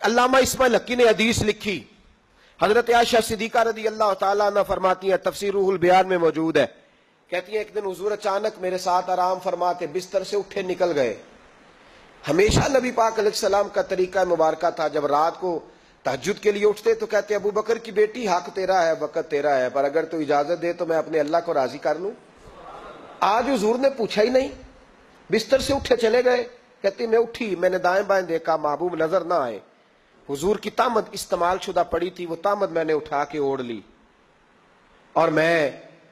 علامہ اسماعیل حقی نے حدیث لکھی، حضرت عائشہ صدیقہ رضی اللہ تعالیٰ عنہ فرماتی ہیں، تفسیر روح البیان میں موجود ہے، کہتی ہیں ایک دن حضور اچانک میرے ساتھ آرام فرماتے بستر سے اٹھے نکل گئے۔ ہمیشہ نبی پاک علیہ السلام کا طریقہ مبارکہ تھا، جب رات کو تہجد کے لیے اٹھتے تو کہتے ابو بکر کی بیٹی حق تیرا ہے، وقت تیرا ہے، پر اگر تو اجازت دے تو میں اپنے اللہ کو راضی کر لوں۔ آج حضور نے پوچھا ہی نہیں، بستر سے اٹھے چلے گئے۔ کہتی میں اٹھی، میں نے دائیں بائیں دیکھا، محبوب نظر نہ آئے۔ حضور کی تامد استعمال شدہ پڑی تھی، وہ تامد میں نے اٹھا کے اوڑھ لی اور میں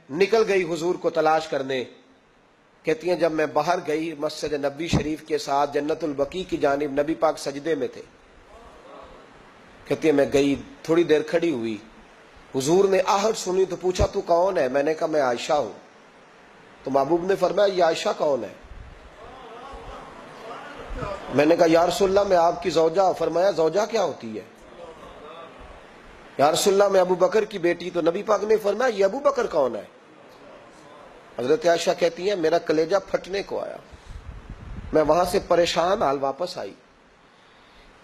نکل گئی حضور کو تلاش کرنے۔ کہتی ہیں جب میں باہر گئی مسجد نبوی شریف کے ساتھ جنت البقیع کی جانب، نبی پاک سجدے میں تھے۔ کہتی ہیں میں گئی، تھوڑی دیر کھڑی ہوئی، حضور نے آہٹ سنی تو پوچھا تو کون ہے؟ میں نے کہا میں عائشہ ہوں۔ تو محبوب نے فرمایا یہ عائشہ کون ہے؟ میں نے کہا یا رسول اللہ میں آپ کی زوجہ۔ فرمایا زوجہ کیا ہوتی ہے؟ یا رسول اللہ میں ابو بکر کی بیٹی۔ تو نبی پاک نے فرمایا یہ ابو بکر کون ہے؟ حضرت عائشہ کہتی ہیں میرا کلیجہ پھٹنے کو آیا، میں وہاں سے پریشان حال واپس آئی۔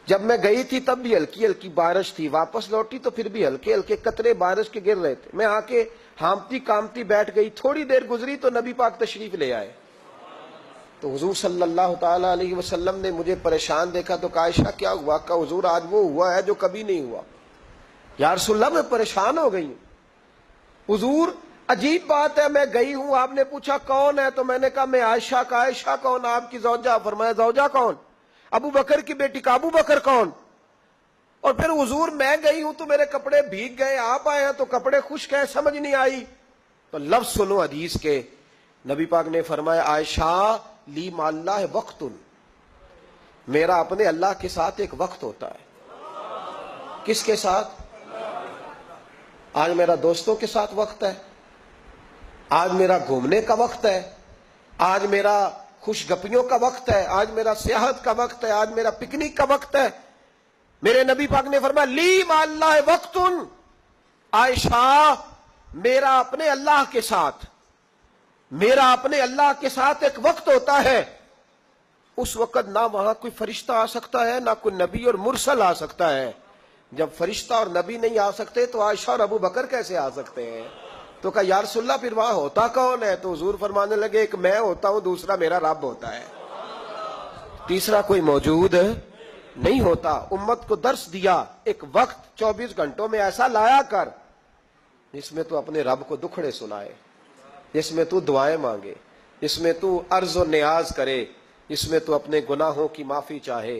جب میں گئی تھی تب بھی ہلکی ہلکی بارش تھی، واپس لوٹی تو پھر بھی ہلکے ہلکے قطرے بارش کے گر رہے تھے۔ میں آ کے ہامتی کامتی بیٹھ گئی، تھوڑی دیر گزری تو نبی پاک تشریف لے آئے۔ تو حضور صلی اللہ تعالیٰ علیہ وسلم نے مجھے پریشان دیکھا تو کہا عائشہ کیا ہوا؟ کہا حضور آج وہ ہوا ہے جو کبھی نہیں ہوا۔ یا رسول اللہ میں پریشان ہو گئی ہوں۔ حضور عجیب بات ہے، میں گئی ہوں، آپ نے پوچھا کون ہے تو میں نے کہا میں عائشہ۔ کا عائشہ کون؟ آپ کی زوجہ۔ فرمایا زوجہ کون؟ ابو بکر کی بیٹی۔ کا ابو بکر کون؟ اور پھر حضور میں گئی ہوں تو میرے کپڑے بھیگ گئے، آپ آئے ہیں تو کپڑے خشک ہیں، سمجھ نہیں آئی۔ تو لفظ سنو حدیث کے، نبی پاک نے فرمایا عائشہ لی مع اللہ وقت، میرا اپنے اللہ کے ساتھ ایک وقت ہوتا ہے۔ کس کے ساتھ؟ آج میرا دوستوں کے ساتھ وقت ہے، آج میرا گھومنے کا وقت ہے، آج میرا خوش گپیوں کا وقت ہے، آج میرا سیاحت کا وقت ہے، آج میرا پکنک کا وقت ہے۔ میرے نبی پاک نے فرمایا لی مع اللہ وقت، عائشہ میرا اپنے اللہ کے ساتھ، میرا اپنے اللہ کے ساتھ ایک وقت ہوتا ہے۔ اس وقت نہ وہاں کوئی فرشتہ آ سکتا ہے، نہ کوئی نبی اور مرسل آ سکتا ہے۔ جب فرشتہ اور نبی نہیں آ سکتے تو عائشہ اور ابو بکر کیسے آ سکتے ہیں؟ تو کہا یا رسول اللہ پھر وہاں ہوتا کون ہے؟ تو حضور فرمانے لگے ایک میں ہوتا ہوں، دوسرا میرا رب ہوتا ہے، تیسرا کوئی موجود نہیں ہوتا۔ امت کو درس دیا ایک وقت 24 گھنٹوں میں ایسا لایا کر جس میں تو اپنے رب کو دکھڑے سنائے، جس میں تو دعائیں مانگے، جس میں تو عرض و نیاز کرے، جس میں تو اپنے گناہوں کی معافی چاہے۔